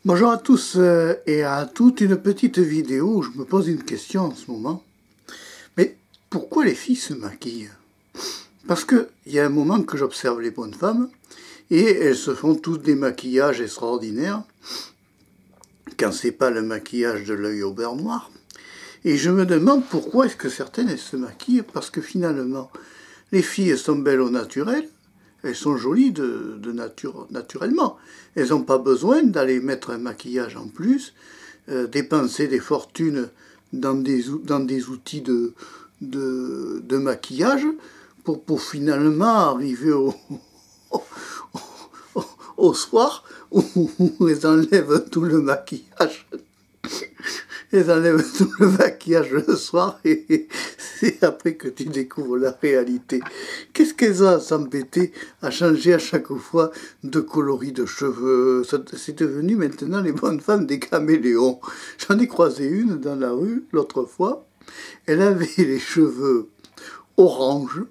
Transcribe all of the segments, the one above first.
Bonjour à tous et à toutes, une petite vidéo où je me pose une question en ce moment. Mais pourquoi les filles se maquillent? Parce qu'il y a un moment que j'observe les bonnes femmes et elles se font toutes des maquillages extraordinaires quand c'est pas le maquillage de l'œil au beurre noir. Et je me demande pourquoi est-ce que certaines elles se maquillent, parce que finalement les filles sont belles au naturel. Elles sont jolies naturellement. Elles n'ont pas besoin d'aller mettre un maquillage en plus, dépenser des fortunes dans des outils de maquillage pour finalement arriver au soir où elles enlèvent tout le maquillage. Elles enlèvent tout le maquillage le soir et c'est après que tu découvres la réalité. Qu'est-ce qu'elles ont à s'embêter à changer à chaque fois de coloris de cheveux? C'est devenu maintenant les bonnes femmes des caméléons. J'en ai croisé une dans la rue l'autre fois. Elle avait les cheveux orange.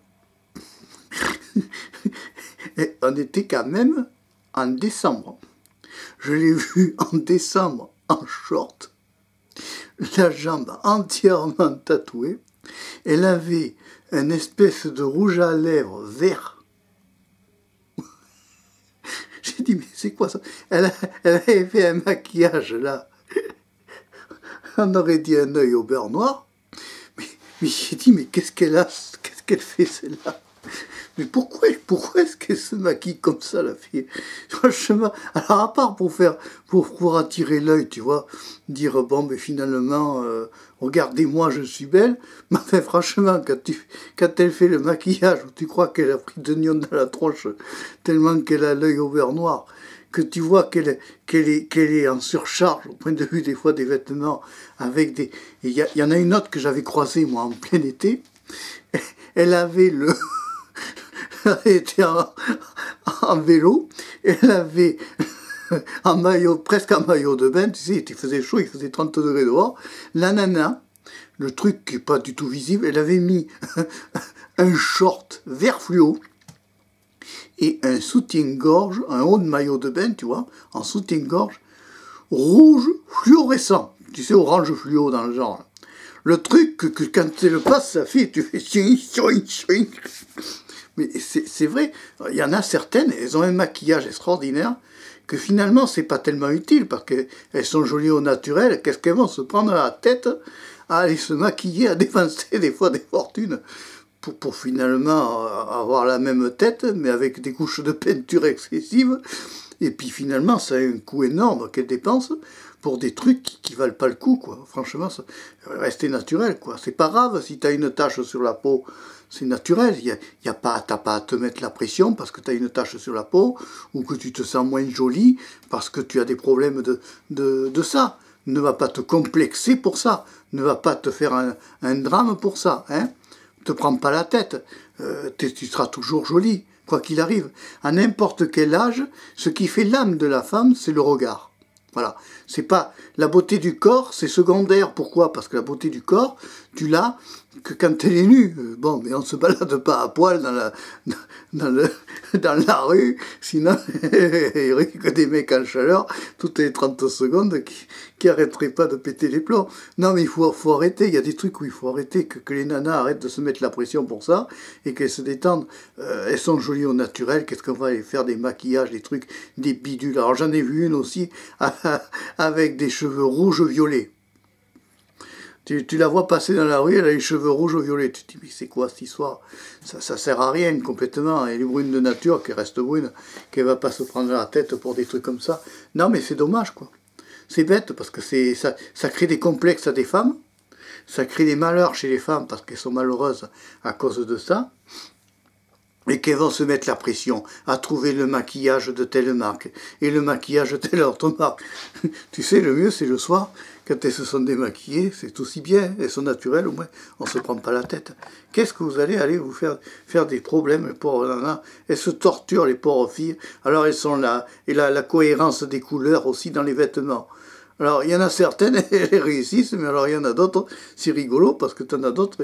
Et on était quand même en décembre. Je l'ai vue en décembre en short, la jambe entièrement tatouée. Elle avait une espèce de rouge à lèvres vert. J'ai dit, mais c'est quoi ça? Elle avait fait un maquillage là. On aurait dit un œil au beurre noir. Mais j'ai dit, mais qu'est-ce qu'elle fait celle-là? Mais pourquoi est-ce qu'elle se maquille comme ça, la fille? Franchement, alors à part pour attirer l'œil, tu vois, dire, bon, mais finalement, regardez-moi, je suis belle, mais enfin, franchement, quand elle fait le maquillage, où tu crois qu'elle a pris de l'ion dans la tronche, tellement qu'elle a l'œil au beurre noir, que tu vois qu'elle est en surcharge, au point de vue des fois des vêtements, avec des... Il y en a une autre que j'avais croisée, moi, en plein été, elle avait elle était en vélo, elle avait en maillot, presque en maillot de bain, tu sais, il faisait chaud, il faisait 30 degrés dehors. La nana, le truc qui n'est pas du tout visible, elle avait mis un short vert fluo et un soutien-gorge, un haut de maillot de bain, tu vois, en soutien-gorge, rouge fluorescent, tu sais, orange fluo dans le genre. Le truc que quand tu le passes, ça fait, tu fais... Mais c'est vrai, il y en a certaines, elles ont un maquillage extraordinaire que finalement c'est pas tellement utile parce qu'elles sont jolies au naturel. Qu'est-ce qu'elles vont se prendre à la tête à aller se maquiller, à dépenser des fois des fortunes pour finalement avoir la même tête mais avec des couches de peinture excessives. Et puis finalement ça a un coût énorme qu'elles dépensent pour des trucs qui valent pas le coup, quoi. Franchement, rester naturel, quoi. C'est pas grave si t'as une tache sur la peau, c'est naturel. T'as pas à te mettre la pression parce que t'as une tache sur la peau ou que tu te sens moins jolie parce que tu as des problèmes de ça. Ne va pas te complexer pour ça. Ne va pas te faire un drame pour ça, hein. Te prends pas la tête. Tu seras toujours jolie, quoi qu'il arrive. À n'importe quel âge, ce qui fait l'âme de la femme, c'est le regard. Voilà, c'est pas la beauté du corps, c'est secondaire. Pourquoi? Parce que la beauté du corps, tu l'as que quand elle est nue. Bon, mais on se balade pas à poil dans la rue, sinon il y aurait que des mecs en chaleur toutes les 30 secondes qui arrêteraient pas de péter les plombs. Non, mais il faut arrêter. Il y a des trucs où il faut arrêter, que les nanas arrêtent de se mettre la pression pour ça et qu'elles se détendent. Elles sont jolies au naturel. Qu'est-ce qu'on va aller faire des maquillages, des trucs, des bidules? Alors j'en ai vu une aussi avec des cheveux rouges-violets. Tu la vois passer dans la rue, elle a les cheveux rouges-violets. Tu te dis, mais c'est quoi cette histoire? Ça sert à rien complètement. Elle est brune de nature, qu'elle reste brune, qu'elle va pas se prendre la tête pour des trucs comme ça. Non, mais c'est dommage, quoi. C'est bête, parce que ça crée des complexes à des femmes, ça crée des malheurs chez les femmes, parce qu'elles sont malheureuses à cause de ça. Et qu'elles vont se mettre la pression à trouver le maquillage de telle marque et le maquillage de telle autre marque. Tu sais, le mieux, c'est le soir, quand elles se sont démaquillées, c'est aussi bien, elles sont naturelles, au moins, on ne se prend pas la tête. Qu'est-ce que vous allez vous faire des problèmes, les pauvres nanas? Elles se torturent, les pauvres filles. Alors elles sont là, et la cohérence des couleurs aussi dans les vêtements. Alors, il y en a certaines, elles réussissent, mais alors il y en a d'autres, c'est rigolo, parce que tu en as d'autres,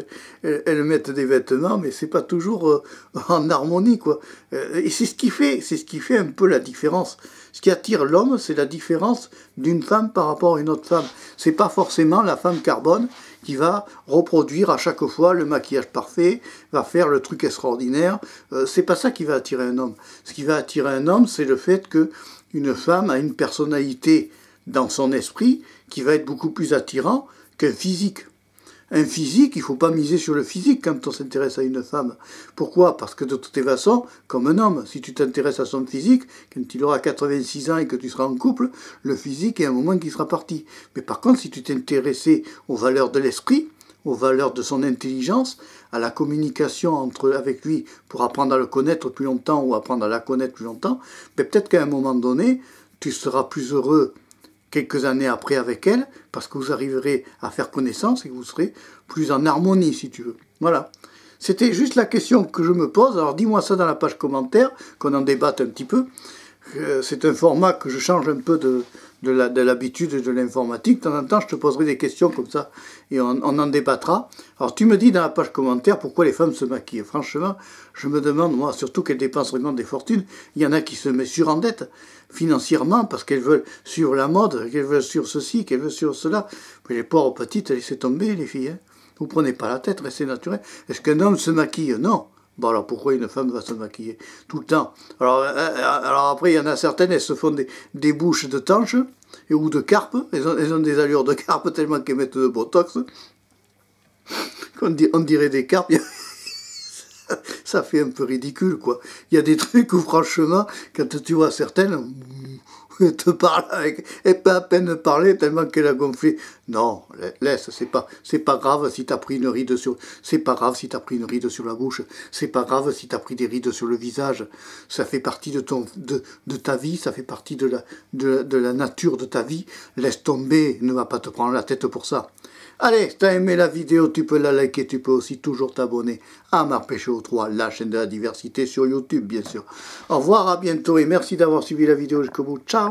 elles mettent des vêtements, mais c'est pas toujours en harmonie, quoi. Et c'est ce qui fait un peu la différence. Ce qui attire l'homme, c'est la différence d'une femme par rapport à une autre femme. C'est pas forcément la femme carbone qui va reproduire à chaque fois le maquillage parfait, va faire le truc extraordinaire. C'est pas ça qui va attirer un homme. Ce qui va attirer un homme, c'est le fait que une femme a une personnalité dans son esprit qui va être beaucoup plus attirant qu'un physique. Un physique, il ne faut pas miser sur le physique quand on s'intéresse à une femme. Pourquoi? Parce que de toutes les façons, comme un homme, si tu t'intéresses à son physique, quand il aura 86 ans et que tu seras en couple, le physique est un moment qui sera parti. Mais par contre, si tu t'intéressais aux valeurs de l'esprit, aux valeurs de son intelligence, à la communication avec lui pour apprendre à le connaître plus longtemps ou apprendre à la connaître plus longtemps, peut-être qu'à un moment donné, tu seras plus heureux quelques années après avec elle, parce que vous arriverez à faire connaissance et que vous serez plus en harmonie, si tu veux. Voilà. C'était juste la question que je me pose. Alors dis-moi ça dans la page commentaire, qu'on en débatte un petit peu. C'est un format que je change un peu de l'habitude de l'informatique. De temps en temps, je te poserai des questions comme ça et on en débattra. Alors tu me dis dans la page commentaire pourquoi les femmes se maquillent. Franchement, je me demande, moi, surtout qu'elles dépensent vraiment des fortunes. Il y en a qui se mettent surendettent financièrement parce qu'elles veulent suivre la mode, qu'elles veulent suivre ceci, qu'elles veulent suivre cela. Mais les pauvres petites, laissez tomber les filles. Hein. Vous prenez pas la tête, restez naturel. Est-ce qu'un homme se maquille? Non. Bon, alors pourquoi une femme va se maquiller tout le temps? Alors après, il y en a certaines, elles se font des bouches de tanche ou de carpe. Elles ont des allures de carpe tellement qu'elles mettent de botox. On dirait des carpes. Ça fait un peu ridicule, quoi. Il y a des trucs où, franchement, quand tu vois certaines, elle te parle elle peut à peine parler tellement qu'elle a gonflé. Non, laisse, c'est pas grave si t'as pris une ride sur, c'est pas grave si t'as pris une ride sur la bouche, c'est pas grave si t'as pris des rides sur le visage. Ça fait partie de ta vie, ça fait partie de la nature de ta vie. Laisse tomber, ne va pas te prendre la tête pour ça. Allez, si t'as aimé la vidéo, tu peux la liker, tu peux aussi toujours t'abonner à Marpécho 3, la chaîne de la diversité sur YouTube, bien sûr. Au revoir, à bientôt et merci d'avoir suivi la vidéo jusqu'au bout. Ciao!